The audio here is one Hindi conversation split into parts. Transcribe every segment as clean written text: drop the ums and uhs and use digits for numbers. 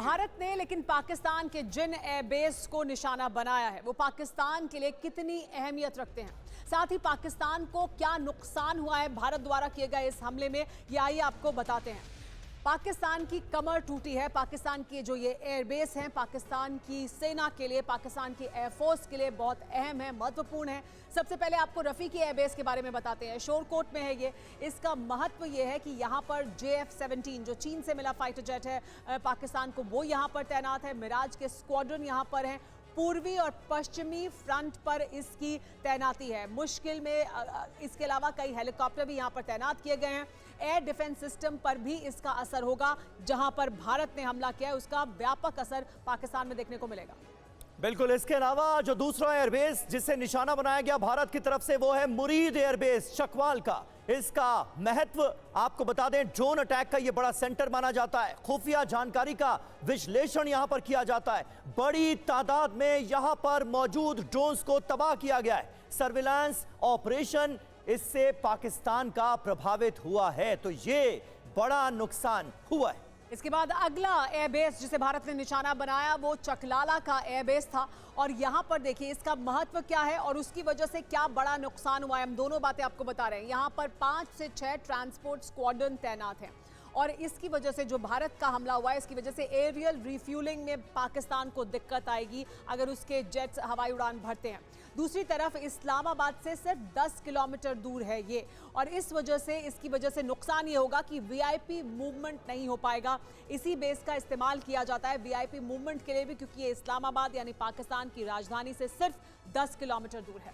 भारत ने लेकिन पाकिस्तान के जिन एयरबेस को निशाना बनाया है वो पाकिस्तान के लिए कितनी अहमियत रखते हैं, साथ ही पाकिस्तान को क्या नुकसान हुआ है भारत द्वारा किए गए इस हमले में, ये आइए आपको बताते हैं। पाकिस्तान की कमर टूटी है। पाकिस्तान के जो ये एयरबेस हैं पाकिस्तान की सेना के लिए, पाकिस्तान की एयरफोर्स के लिए बहुत अहम है, महत्वपूर्ण है। सबसे पहले आपको रफीकी एयरबेस के बारे में बताते हैं। शोरकोट में है ये। इसका महत्व ये है कि यहाँ पर JF-17 जो चीन से मिला फाइटर जेट है पाकिस्तान को, वो यहाँ पर तैनात है। मिराज के स्क्वाड्रन यहाँ पर हैं। पूर्वी और पश्चिमी फ्रंट पर इसकी तैनाती है। मुश्किल में इसके अलावा कई हेलीकॉप्टर भी यहाँ पर तैनात किए गए हैं। एयर डिफेंस सिस्टम पर भी इसका असर होगा। जहां पर भारत ने हमला किया है उसका व्यापक असर पाकिस्तान में देखने को मिलेगा। बिल्कुल। इसके अलावा जो दूसरा एयरबेस जिसे निशाना बनाया गया भारत की तरफ से वो है मुरीद एयरबेस चकवाल का। इसका महत्व आपको बता दें, ड्रोन अटैक का यह बड़ा सेंटर माना जाता है। खुफिया जानकारी का विश्लेषण यहां पर किया जाता है। बड़ी तादाद में यहां पर मौजूद ड्रोन्स को तबाह किया गया है। सर्विलांस ऑपरेशन इससे पाकिस्तान का प्रभावित हुआ है, तो यह बड़ा नुकसान हुआ है। इसके बाद अगला एयरबेस जिसे भारत ने निशाना बनाया वो चकलाला का एयरबेस था। और यहां पर देखिए इसका महत्व क्या है और उसकी वजह से क्या बड़ा नुकसान हुआ है, हम दोनों बातें आपको बता रहे हैं। यहां पर 5 से 6 ट्रांसपोर्ट स्क्वाड्रन तैनात हैं और इसकी वजह से जो भारत का हमला हुआ है इसकी वजह से एरियल रिफ्यूलिंग में पाकिस्तान को दिक्कत आएगी अगर उसके जेट्स हवाई उड़ान भरते हैं। दूसरी तरफ इस्लामाबाद से सिर्फ 10 किलोमीटर दूर है ये, और इस वजह से इसकी वजह से नुकसान ये होगा कि VIP मूवमेंट नहीं हो पाएगा। इसी बेस का इस्तेमाल किया जाता है VIP मूवमेंट के लिए भी, क्योंकि ये इस्लामाबाद यानी पाकिस्तान की राजधानी से सिर्फ 10 किलोमीटर दूर है।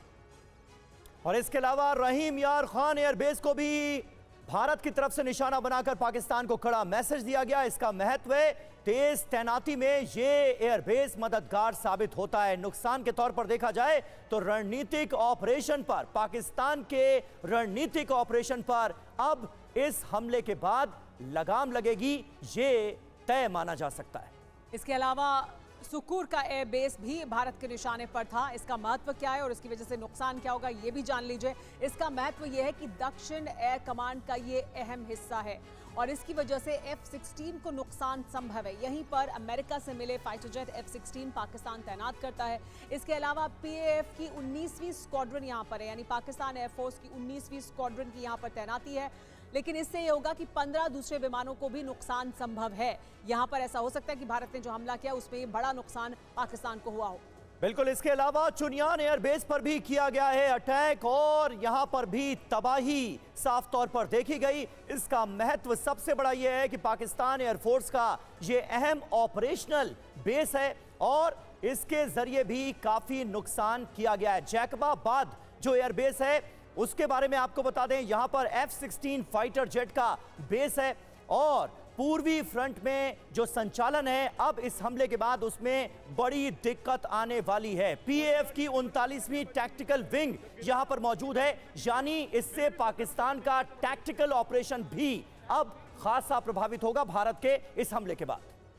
और इसके अलावा रहीम यार खान एयरबेस को भी भारत की तरफ से निशाना बनाकर पाकिस्तान को कड़ा मैसेज दिया गया। इसका महत्व है, तेज तैनाती में ये एयरबेस मददगार साबित होता है। नुकसान के तौर पर देखा जाए तो रणनीतिक ऑपरेशन पर, पाकिस्तान के रणनीतिक ऑपरेशन पर अब इस हमले के बाद लगाम लगेगी, ये तय माना जा सकता है। इसके अलावा सुकूर का एयरबेस भी भारत के निशाने पर था। इसका महत्व क्या है और इसकी वजह से नुकसान क्या होगा ये भी जान लीजिए। इसका महत्व यह है कि दक्षिण एयर कमांड का ये अहम हिस्सा है और इसकी वजह से F-16 को नुकसान संभव है। यहीं पर अमेरिका से मिले फाइटर जेट F-16 पाकिस्तान तैनात करता है। इसके अलावा PAF की 19वीं स्क्वाड्रन यहाँ पर है, यानी पाकिस्तान एयरफोर्स की 19वीं स्क्वाड्रन की यहाँ पर तैनाती है। लेकिन इससे यह होगा कि 15 दूसरे विमानों को भी नुकसान संभव है। यहां पर ऐसा हो सकता है कि भारत ने जो हमला किया उसमें ये बड़ा नुकसान पाकिस्तान को हुआ हो। बिल्कुल। इसके अलावा चुनियान एयरबेस पर भी किया गया है अटैक और यहां पर भी तबाही साफ तौर पर देखी गई। इसका महत्व सबसे बड़ा यह है कि पाकिस्तान एयरफोर्स का यह अहम ऑपरेशनल बेस है और इसके जरिए भी काफी नुकसान किया गया है। जैकबाबाद जो एयरबेस है उसके बारे में आपको बता दें, यहां पर F-16 फाइटर जेट का बेस है और पूर्वी फ्रंट में जो संचालन है अब इस हमले के बाद उसमें बड़ी दिक्कत आने वाली है। PAF की 39वीं टैक्टिकल विंग यहां पर मौजूद है, यानी इससे पाकिस्तान का टैक्टिकल ऑपरेशन भी अब खासा प्रभावित होगा भारत के इस हमले के बाद।